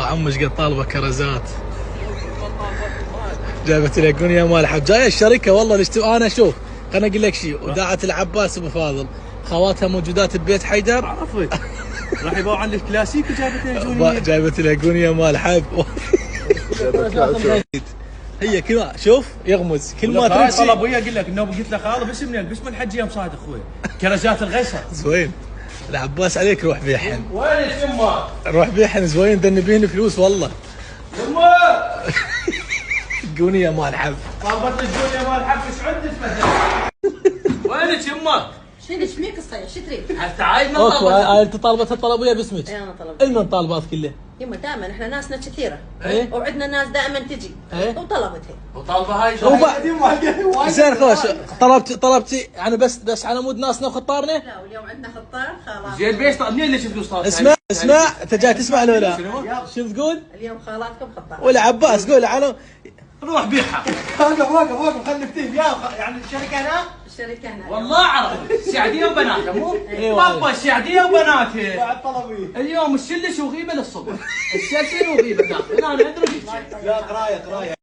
عمش قد طالبه كرزات. جايبت لي اغنيه مال حب جايه الشركه والله انا شوف خليني اقول لك شيء. وداعت العباس ابو فاضل خواتها موجودات ببيت حيدر. عرفت راح يباوع عن الكلاسيك وجايبت لي اغنيه. جايبت لي اغنيه مال حب. هي كل شوف يغمز كل ما تمشي. طلب وياه اقول لك انه قلت له خالد باسم الحج يوم صاد اخوي كرزات الغيصر. زوين العباس عليك روح بيحن. وين يما؟ روح بيحن زوين ذنبين فلوس والله. يما اغنيه مال حب. طلبت الجونيا مال حب ايش عندك مثلا؟ وينك يما؟ شنو ايش ميك الصيف شو تريد؟ تعال من اوكي طلبت. انت طالبه الطلب ويا باسمك. اي انا طلبت. المن طالبات كله. يما دائما احنا ناسنا كثيره. ايه وعندنا ناس دائما تجي. ايه وطلبتها. وطالبه هاي زين خوش طلبتي يعني بس على مود ناسنا وخطارنا. لا واليوم عندنا خطار خلاص. زين بيش منين ليش فلوس طالب؟ اسمع انت جاي تسمع ولا لا؟ شو تقول؟ اليوم خالاتكم خطار. ولا عباس قول انا روح بيعها. واقف خلي نفتيه يعني الشركه هنا. الشركه هنا. والله عرفت السعديه وبناتها مو؟ ايوه بابا السعديه وبناتها. بعد طلبي. اليوم الشلش وغيبه للصبح. السلسل وغيبه داخل انا ادري. لا قرايه